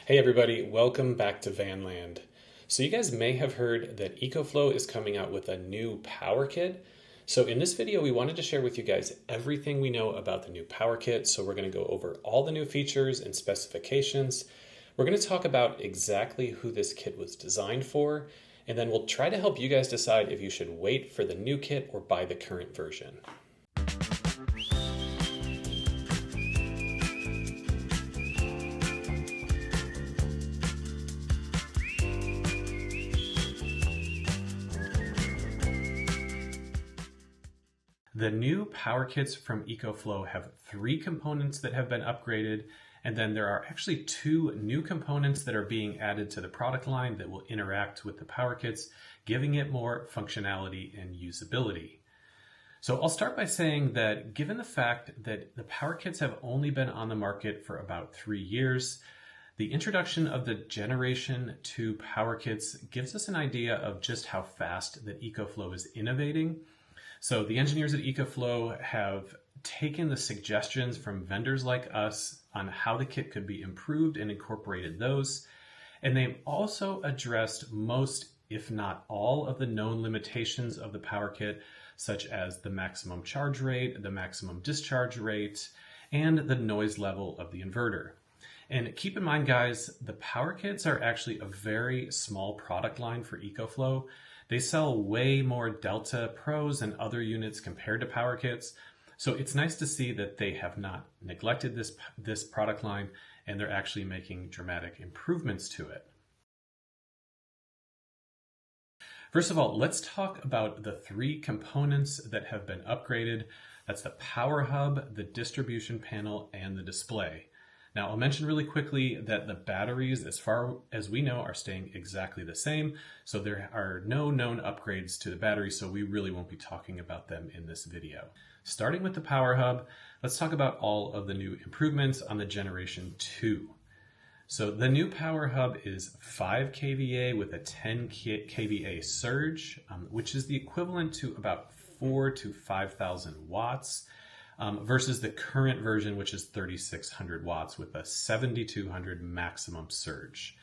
Hey everybody, welcome back to Vanland. So you guys may have heard that EcoFlow is coming out with a new power kit. So in this video, we wanted to share with you guys everything we know about the new power kit. So we're going to go over all the new features and specifications. We're going to talk about exactly who this kit was designed for, and then we'll try to help you guys decide if you should wait for the new kit or buy the current version. The new power kits from EcoFlow have 3 components that have been upgraded, and then there are actually 2 new components that are being added to the product line that will interact with the power kits, giving it more functionality and usability. So I'll start by saying that given the fact that the power kits have only been on the market for about 3 years, the introduction of the Generation 2 power kits gives us an idea of just how fast that EcoFlow is innovating. So the engineers at EcoFlow have taken the suggestions from vendors like us on how the kit could be improved and incorporated those. And they've also addressed most, if not all, of the known limitations of the power kit, such as the maximum charge rate, the maximum discharge rate, and the noise level of the inverter. And keep in mind, guys, the power kits are actually a very small product line for EcoFlow. They sell way more Delta Pros and other units compared to power kits. So it's nice to see that they have not neglected this product line and they're actually making dramatic improvements to it. First of all, let's talk about the 3 components that have been upgraded. That's the power hub, the distribution panel, and the display. Now, I'll mention really quickly that the batteries, as far as we know, are staying exactly the same. So there are no known upgrades to the battery, so we really won't be talking about them in this video. Starting with the power hub, let's talk about all of the new improvements on the Generation 2. So the new power hub is 5 kVA with a 10 kVA surge, which is the equivalent to about 4,000 to 5,000 watts. Versus the current version, which is 3,600 watts with a 7,200 maximum surge.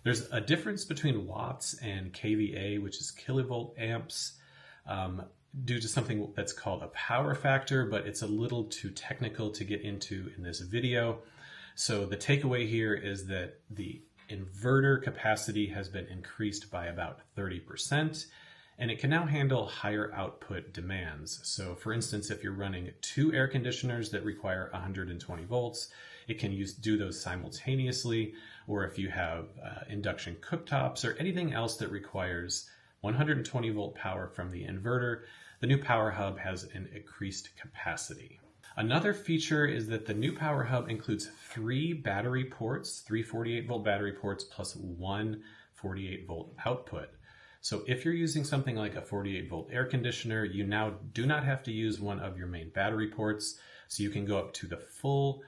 There's a difference between watts and kVA, which is kilovolt amps, due to something that's called a power factor, but it's a little too technical to get into in this video. So the takeaway here is that the inverter capacity has been increased by about 30%. And it can now handle higher output demands. So for instance, if you're running 2 air conditioners that require 120 volts, it can do those simultaneously. Or if you have induction cooktops or anything else that requires 120 volt power from the inverter, the new power hub has an increased capacity. Another feature is that the new power hub includes 3 battery ports, 3 48 volt battery ports plus 1 48 volt output. So if you're using something like a 48 volt air conditioner, you now do not have to use one of your main battery ports. So you can go up to the full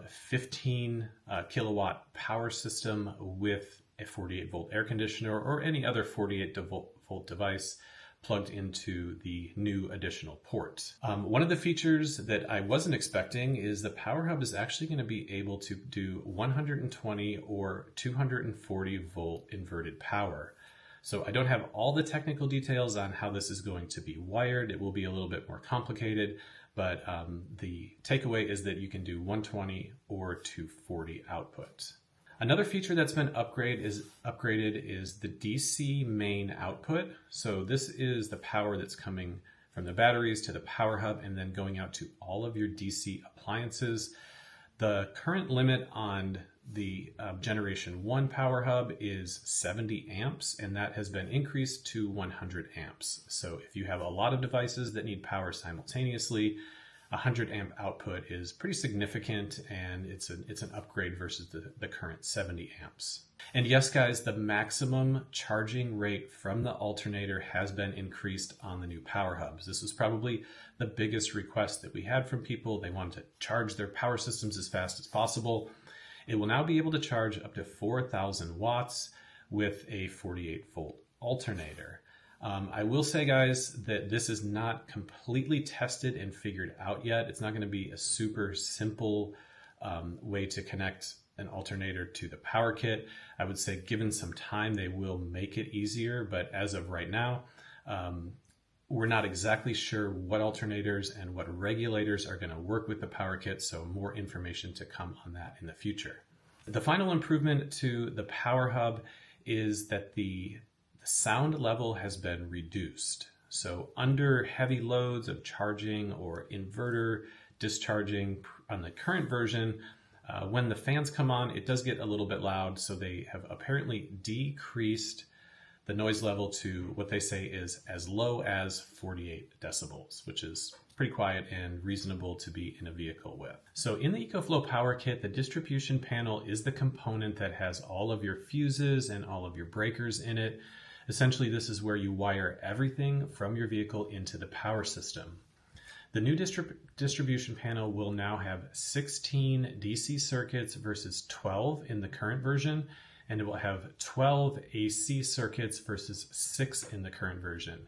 15 kilowatt power system with a 48 volt air conditioner or any other 48 volt device plugged into the new additional port. One of the features that I wasn't expecting is the power hub is actually going to be able to do 120 or 240 volt inverted power. So I don't have all the technical details on how this is going to be wired. It will be a little bit more complicated, but the takeaway is that you can do 120 or 240 output. Another feature that's been upgraded is the DC main output. So this is the power that's coming from the batteries to the power hub and then going out to all of your DC appliances. The current limit on the Generation 1 power hub is 70 amps, and that has been increased to 100 amps. So if you have a lot of devices that need power simultaneously, 100 amp output is pretty significant, and it's an upgrade versus the current 70 amps. And yes, guys, the maximum charging rate from the alternator has been increased on the new power hubs. This was probably the biggest request that we had from people. They wanted to charge their power systems as fast as possible. It will now be able to charge up to 4,000 watts with a 48 volt alternator. I will say, guys, that this is not completely tested and figured out yet. It's not going to be a super simple way to connect an alternator to the power kit. I would say given some time, they will make it easier, but as of right now, we're not exactly sure what alternators and what regulators are going to work with the power kit, so more information to come on that in the future. The final improvement to the power hub is that the sound level has been reduced. So under heavy loads of charging or inverter discharging on the current version, when the fans come on, it does get a little bit loud, so they have apparently decreased the noise level to what they say is as low as 48 decibels, which is pretty quiet and reasonable to be in a vehicle with. So in the EcoFlow Power Kit, the distribution panel is the component that has all of your fuses and all of your breakers in it. Essentially, this is where you wire everything from your vehicle into the power system. The new distribution panel will now have 16 DC circuits versus 12 in the current version, and it will have 12 AC circuits versus 6 in the current version.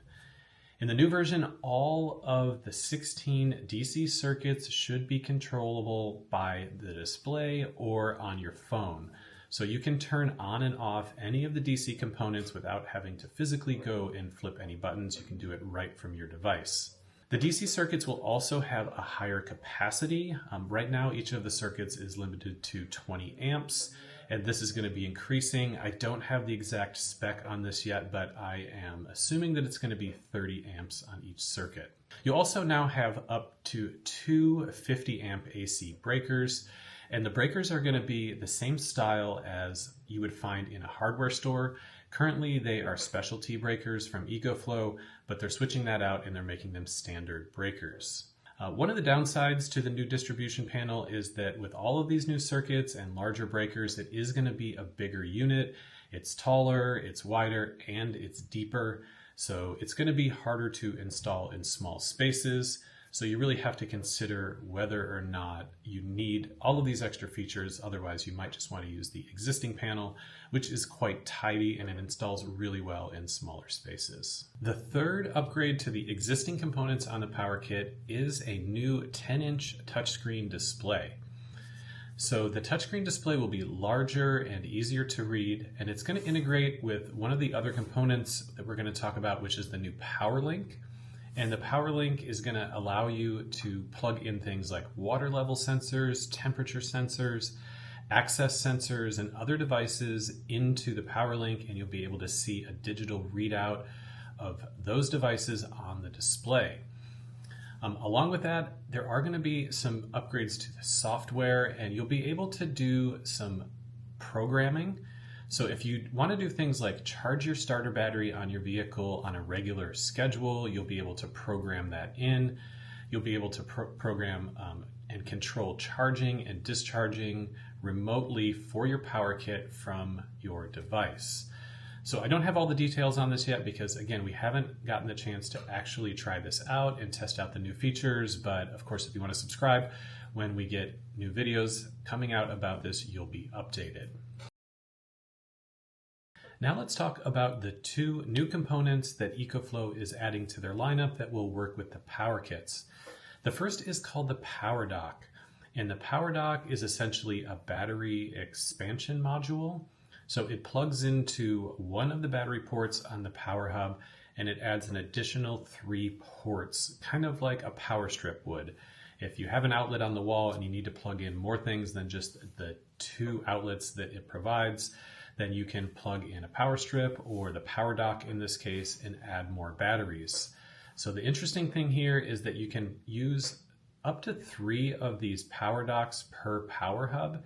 In the new version, all of the 16 DC circuits should be controllable by the display or on your phone. So you can turn on and off any of the DC components without having to physically go and flip any buttons. You can do it right from your device. The DC circuits will also have a higher capacity. Right now, each of the circuits is limited to 20 amps, and this is going to be increasing. I don't have the exact spec on this yet, but I am assuming that it's going to be 30 amps on each circuit. You also now have up to 2 50 amp AC breakers, and the breakers are going to be the same style as you would find in a hardware store. Currently, they are specialty breakers from EcoFlow, but they're switching that out and they're making them standard breakers. One of the downsides to the new distribution panel is that with all of these new circuits and larger breakers, it is going to be a bigger unit. It's taller, it's wider, and it's deeper. So it's going to be harder to install in small spaces. So you really have to consider whether or not you need all of these extra features. Otherwise, you might just want to use the existing panel, which is quite tidy and it installs really well in smaller spaces. The third upgrade to the existing components on the power kit is a new 10-inch touchscreen display. So the touchscreen display will be larger and easier to read, and it's going to integrate with one of the other components that we're going to talk about, which is the new Power Link. And the Power Link is going to allow you to plug in things like water level sensors, temperature sensors, access sensors, and other devices into the Power Link, and you'll be able to see a digital readout of those devices on the display. Along with that, there are going to be some upgrades to the software, and you'll be able to do some programming. So if you want to do things like charge your starter battery on your vehicle on a regular schedule, you'll be able to program that in. You'll be able to program and control charging and discharging remotely for your power kit from your device. So I don't have all the details on this yet because, again, we haven't gotten the chance to actually try this out and test out the new features. But of course, if you want to subscribe, when we get new videos coming out about this, you'll be updated. Now let's talk about the two new components that EcoFlow is adding to their lineup that will work with the power kits. The first is called the Power Dock, and the Power Dock is essentially a battery expansion module. So it plugs into one of the battery ports on the power hub, and it adds an additional 3 ports, kind of like a power strip would. If you have an outlet on the wall and you need to plug in more things than just the 2 outlets that it provides, then you can plug in a power strip or the power dock in this case and add more batteries. So the interesting thing here is that you can use up to 3 of these power docks per power hub.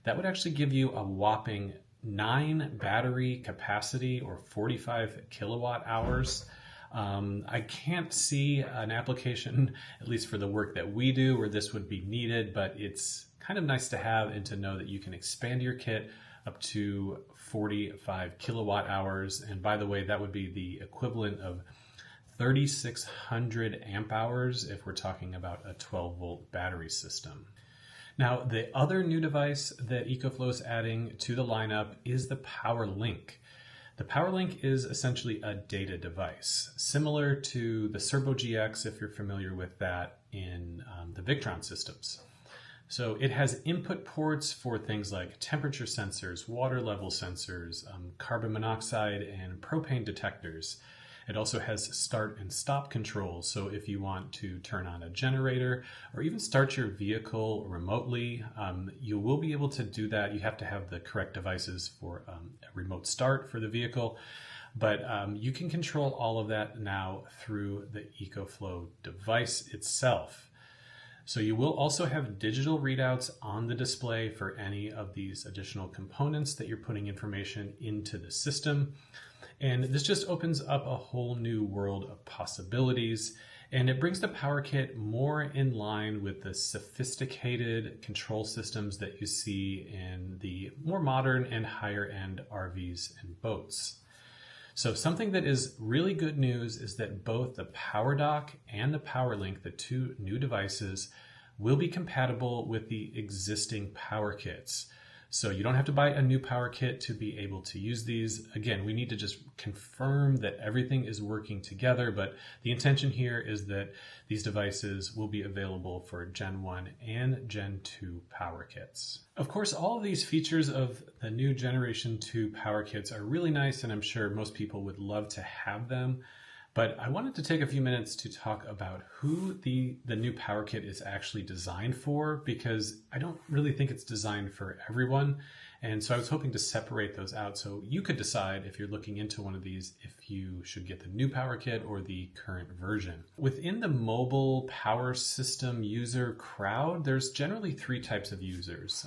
That would actually give you a whopping 9 battery capacity or 45 kilowatt hours. I can't see an application, at least for the work that we do, where this would be needed, but it's kind of nice to have and to know that you can expand your kit up to 45 kilowatt hours. And by the way, that would be the equivalent of 3,600 amp hours if we're talking about a 12 volt battery system. Now, the other new device that EcoFlow is adding to the lineup is the Power Link. The Power Link is essentially a data device, similar to the Servo GX if you're familiar with that in the Victron systems. So it has input ports for things like temperature sensors, water level sensors, carbon monoxide, and propane detectors. It also has start and stop controls. So if you want to turn on a generator or even start your vehicle remotely, you will be able to do that. You have to have the correct devices for a remote start for the vehicle. But you can control all of that now through the EcoFlow device itself. So you will also have digital readouts on the display for any of these additional components that you're putting information into the system. And this just opens up a whole new world of possibilities, and it brings the Power Kit more in line with the sophisticated control systems that you see in the more modern and higher end RVs and boats. So something that is really good news is that both the Power Dock and the Power Link, the two new devices, will be compatible with the existing Power Kits. So you don't have to buy a new Power Kit to be able to use these. Again, we need to just confirm that everything is working together, but the intention here is that these devices will be available for Gen 1 and Gen 2 Power Kits. Of course, all of these features of the new Generation 2 Power Kits are really nice, and I'm sure most people would love to have them. But I wanted to take a few minutes to talk about who the new Power Kit is actually designed for, because I don't really think it's designed for everyone. And so I was hoping to separate those out so you could decide, if you're looking into one of these, if you should get the new Power Kit or the current version. Within the mobile power system user crowd, there's generally three types of users.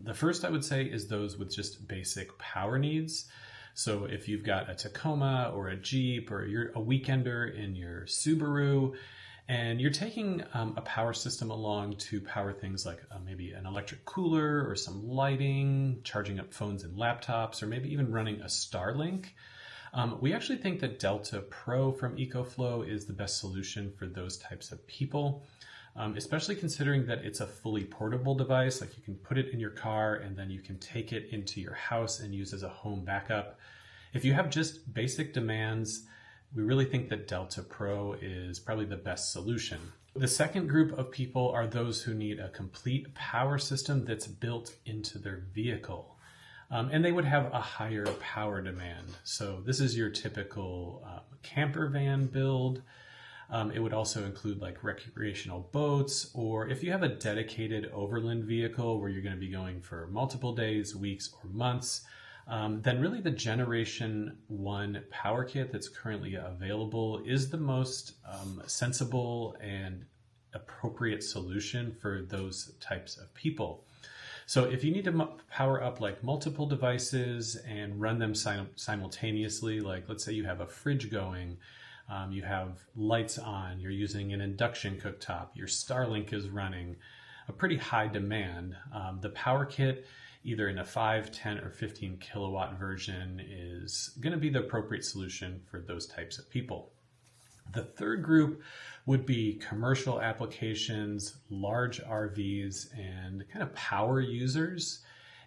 The first, I would say, is those with just basic power needs. So if you've got a Tacoma or a Jeep, or you're a weekender in your Subaru, and you're taking a power system along to power things like maybe an electric cooler or some lighting, charging up phones and laptops, or maybe even running a Starlink, we actually think that Delta Pro from EcoFlow is the best solution for those types of people. Especially considering that it's a fully portable device. Like, you can put it in your car and then you can take it into your house and use as a home backup. If you have just basic demands, we really think that Delta Pro is probably the best solution. The second group of people are those who need a complete power system that's built into their vehicle. And they would have a higher power demand. So this is your typical camper van build. It would also include like recreational boats, or if you have a dedicated overland vehicle where you're going to be going for multiple days, weeks, or months, then really the Generation 1 Power Kit that's currently available is the most sensible and appropriate solution for those types of people. So if you need to power up like multiple devices and run them simultaneously, like let's say you have a fridge going, you have lights on, you're using an induction cooktop, your Starlink is running, a pretty high demand. The Power Kit, either in a 5, 10, or 15 kilowatt version, is going to be the appropriate solution for those types of people. The third group would be commercial applications, large RVs, and kind of power users.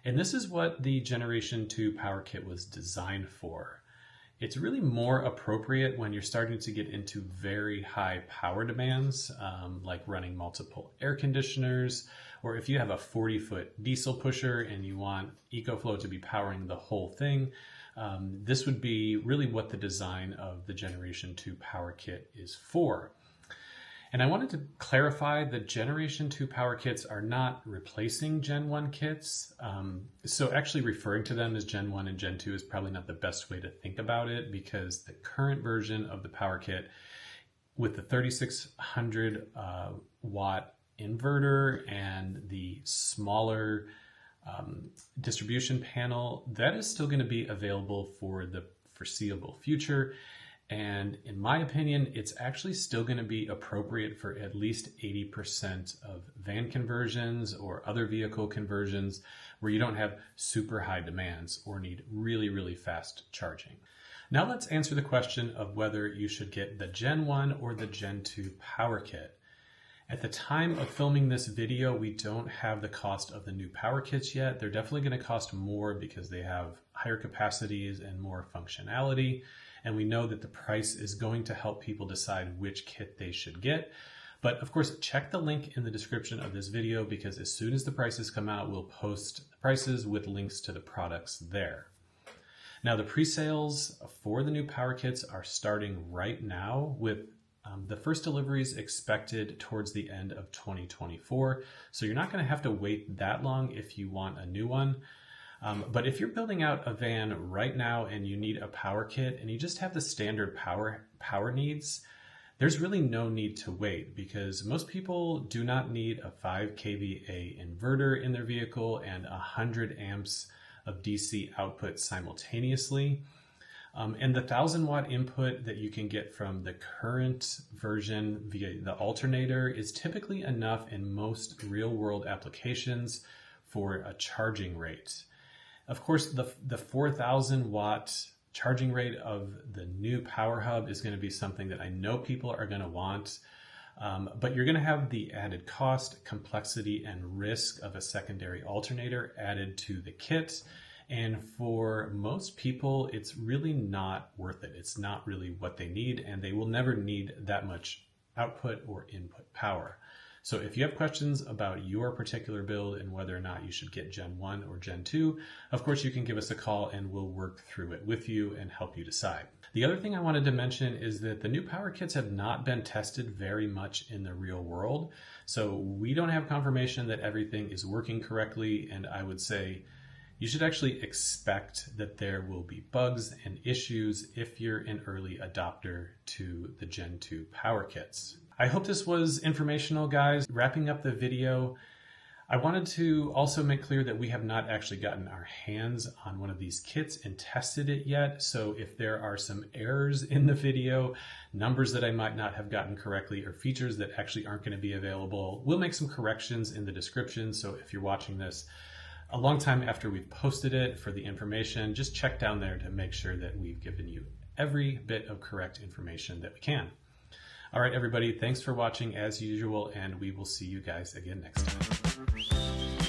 And this is what the Generation 2 Power Kit was designed for. It's really more appropriate when you're starting to get into very high power demands, like running multiple air conditioners, or if you have a 40-foot diesel pusher and you want EcoFlow to be powering the whole thing. This would be really what the design of the Generation 2 Power Kit is for. And I wanted to clarify that Generation 2 Power Kits are not replacing Gen 1 kits. So actually referring to them as Gen 1 and Gen 2 is probably not the best way to think about it, because the current version of the Power Kit with the 3600 watt inverter and the smaller distribution panel, that is still going to be available for the foreseeable future. And in my opinion, it's actually still going to be appropriate for at least 80% of van conversions or other vehicle conversions where you don't have super high demands or need really, really fast charging. Now let's answer the question of whether you should get the Gen 1 or the Gen 2 Power Kit. At the time of filming this video, we don't have the cost of the new Power Kits yet. They're definitely going to cost more because they have higher capacities and more functionality. And we know that the price is going to help people decide which kit they should get. But of course, check the link in the description of this video because as soon as the prices come out, we'll post the prices with links to the products there. Now, the pre-sales for the new power kits are starting right now with the first deliveries expected towards the end of 2024. So you're not going to have to wait that long if you want a new one. But if you're building out a van right now and you need a power kit and you just have the standard power needs, there's really no need to wait because most people do not need a 5 kVA inverter in their vehicle and 100 amps of DC output simultaneously. And the 1,000 watt input that you can get from the current version via the alternator is typically enough in most real world applications for a charging rate. Of course, the 4,000 watt charging rate of the new power hub is going to be something that I know people are going to want, but you're going to have the added cost, complexity, and risk of a secondary alternator added to the kit. And for most people, it's really not worth it. It's not really what they need, and they will never need that much output or input power. So if you have questions about your particular build and whether or not you should get Gen 1 or Gen 2, of course you can give us a call and we'll work through it with you and help you decide. The other thing I wanted to mention is that the new power kits have not been tested very much in the real world. So we don't have confirmation that everything is working correctly, and I would say you should actually expect that there will be bugs and issues if you're an early adopter to the Gen 2 power kits. I hope this was informational, guys. Wrapping up the video, I wanted to also make clear that we have not actually gotten our hands on one of these kits and tested it yet. So if there are some errors in the video, numbers that I might not have gotten correctly, or features that actually aren't going to be available, we'll make some corrections in the description. So if you're watching this a long time after we've posted it for the information, just check down there to make sure that we've given you every bit of correct information that we can. All right, everybody, thanks for watching as usual, and we will see you guys again next time.